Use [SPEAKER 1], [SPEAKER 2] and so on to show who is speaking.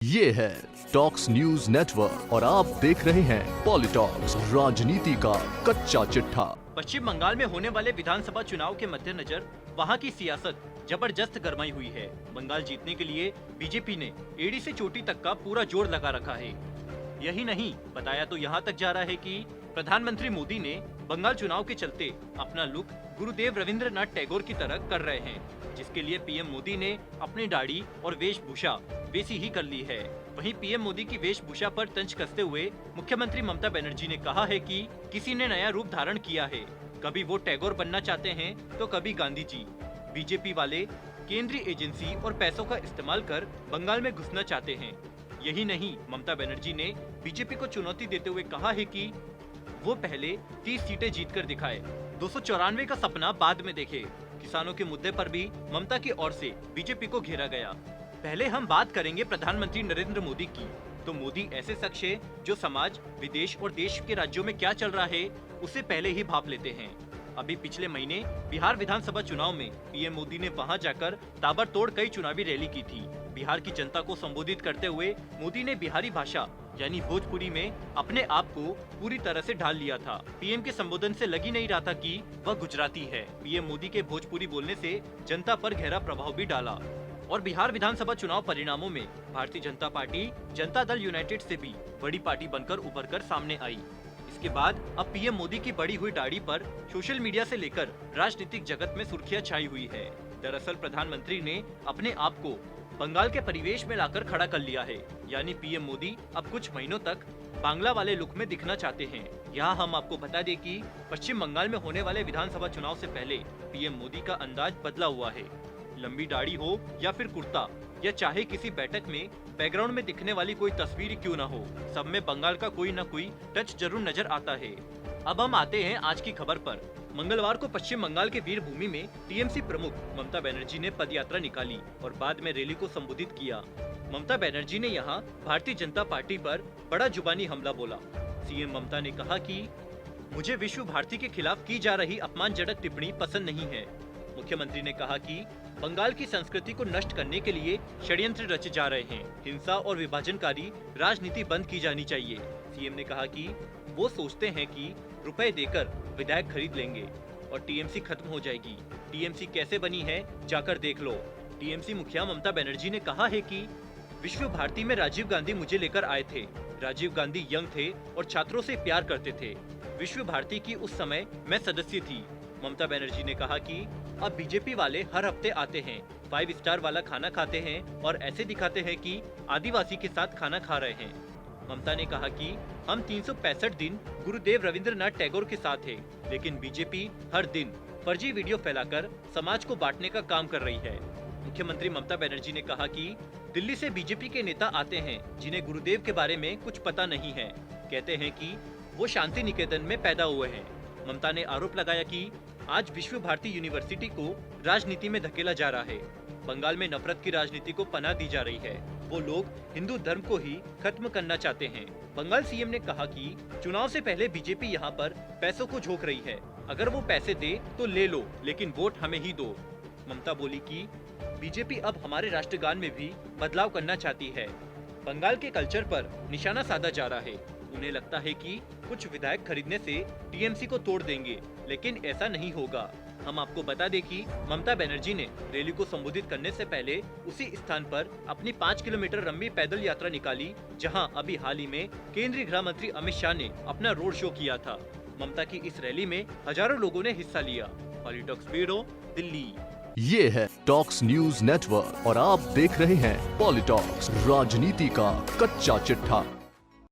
[SPEAKER 1] ये है talks news network और आप देख रहे हैं पॉलिटॉक्स, राजनीति का कच्चा चिट्ठा।
[SPEAKER 2] पश्चिम बंगाल में होने वाले विधानसभा चुनाव के मद्देनजर वहां की सियासत जबरदस्त गरमाई हुई है। बंगाल जीतने के लिए बीजेपी ने एड़ी से चोटी तक का पूरा जोर लगा रखा है। यही नहीं, बताया तो यहाँ तक जा रहा है कि प्रधानमंत्री मोदी ने बंगाल चुनाव के चलते अपना लुक गुरुदेव रविंद्रनाथ टैगोर की तरह कर रहे हैं, जिसके लिए पीएम मोदी ने अपनी दाढ़ी और वेशभूषा वैसी ही कर ली है। वहीं पीएम मोदी की वेशभूषा पर तंज कसते हुए मुख्यमंत्री ममता बनर्जी ने कहा है कि किसी ने नया रूप धारण किया है, कभी वो टैगोर बनना चाहते हैं तो कभी गांधी जी। बीजेपी वाले केंद्रीय एजेंसी और पैसों का इस्तेमाल कर बंगाल में घुसना चाहते हैं। यही नहीं, ममता बनर्जी ने बीजेपी को चुनौती देते हुए कहा है कि वो पहले 30 सीटें जीतकर दिखाए, 294 का सपना बाद में देखे। किसानों के मुद्दे पर भी ममता की ओर से बीजेपी को घेरा गया। पहले हम बात करेंगे प्रधानमंत्री नरेंद्र मोदी की। तो मोदी ऐसे शख्स है जो समाज, विदेश और देश के राज्यों में क्या चल रहा है उसे पहले ही भाप लेते हैं। अभी पिछले महीने बिहार विधानसभा चुनाव में पीएम मोदी ने वहां जाकर ताबड़तोड़ कई चुनावी रैली की थी। बिहार की जनता को संबोधित करते हुए मोदी ने बिहारी भाषा यानी भोजपुरी में अपने आप को पूरी तरह से ढाल लिया था। पीएम के संबोधन से लग ही नहीं रहा था कि वह गुजराती है। पीएम मोदी के भोजपुरी बोलने से जनता पर गहरा प्रभाव भी डाला और बिहार विधानसभा चुनाव परिणामों में भारतीय जनता पार्टी जनता दल यूनाइटेड से भी बड़ी पार्टी बनकर उभर कर सामने आई। इसके बाद अब पीएम मोदी की बढ़ी हुई दाढ़ी पर सोशल मीडिया से लेकर राजनीतिक जगत में सुर्खियां छाई हुई है। दरअसल प्रधानमंत्री ने अपने आप को बंगाल के परिवेश में लाकर खड़ा कर लिया है, यानी पीएम मोदी अब कुछ महीनों तक बांग्ला वाले लुक में दिखना चाहते हैं। यहाँ हम आपको बता दें कि पश्चिम बंगाल में होने वाले विधानसभा चुनाव से पहले पीएम मोदी का अंदाज बदला हुआ है। लंबी दाढ़ी हो या फिर कुर्ता, या चाहे किसी बैठक में बैकग्राउंड में दिखने वाली कोई तस्वीर क्यों न हो, सब में बंगाल का कोई न कोई टच जरूर नजर आता है। अब हम आते हैं आज की खबर पर। मंगलवार को पश्चिम बंगाल के वीरभूमि में टीएमसी प्रमुख ममता बनर्जी ने पदयात्रा निकाली और बाद में रैली को संबोधित किया। ममता बनर्जी ने यहां भारतीय जनता पार्टी पर बड़ा जुबानी हमला बोला। सीएम ममता ने कहा कि मुझे विश्व भारती के खिलाफ की जा रही अपमानजनक टिप्पणी पसंद नहीं है। मुख्यमंत्री ने कहा कि बंगाल की संस्कृति को नष्ट करने के लिए षड्यंत्र रचे जा रहे हैं। हिंसा और विभाजनकारी राजनीति बंद की जानी चाहिए। सीएम ने कहा कि वो सोचते हैं कि रुपए देकर विधायक खरीद लेंगे और टीएमसी खत्म हो जाएगी। टीएमसी कैसे बनी है जाकर देख लो। टीएमसी मुखिया ममता बनर्जी ने कहा है कि विश्व भारती में राजीव गांधी मुझे लेकर आए थे। राजीव गांधी यंग थे और छात्रों से प्यार करते थे। विश्व भारती की उस समय मैं सदस्य थी। ममता बनर्जी ने कहा कि अब बीजेपी वाले हर हफ्ते आते हैं, 5 स्टार वाला खाना खाते हैं और ऐसे दिखाते हैं कि आदिवासी के साथ खाना खा रहे हैं। ममता ने कहा कि हम 365 दिन गुरुदेव रविंद्रनाथ टैगोर के साथ हैं, लेकिन बीजेपी हर दिन फर्जी वीडियो फैलाकर समाज को बांटने का काम कर रही है। मुख्यमंत्री ममता बनर्जी ने कहा कि दिल्ली से बीजेपी के नेता आते हैं जिन्हें गुरुदेव के बारे में कुछ पता नहीं है। कहते हैं कि वो शांति निकेतन में पैदा हुए हैं। ममता ने आरोप लगाया कि आज विश्व भारती यूनिवर्सिटी को राजनीति में धकेला जा रहा है। बंगाल में नफरत की राजनीति को पनाह दी जा रही है। वो लोग हिंदू धर्म को ही खत्म करना चाहते हैं। बंगाल सीएम ने कहा कि चुनाव से पहले बीजेपी यहाँ पर पैसों को झोंक रही है। अगर वो पैसे दे तो ले लो, लेकिन वोट हमें ही दो। ममता बोली कि बीजेपी अब हमारे राष्ट्रगान में भी बदलाव करना चाहती है। बंगाल के कल्चर पर निशाना साधा जा रहा है। उन्हें लगता है कि कुछ विधायक खरीदने से टीएमसी को तोड़ देंगे, लेकिन ऐसा नहीं होगा। हम आपको बता दें कि ममता बनर्जी ने रैली को संबोधित करने से पहले उसी स्थान पर अपनी 5 किलोमीटर लंबी पैदल यात्रा निकाली, जहां अभी हाल ही में केंद्रीय गृह मंत्री अमित शाह ने अपना रोड शो किया था। ममता की इस रैली में हजारों लोगों ने हिस्सा लिया। पॉलिटॉक्स ब्यूरो, दिल्ली।
[SPEAKER 1] ये है टॉक्स न्यूज नेटवर्क और आप देख रहे हैं पॉलिटॉक्स, राजनीति का कच्चा चिट्ठा।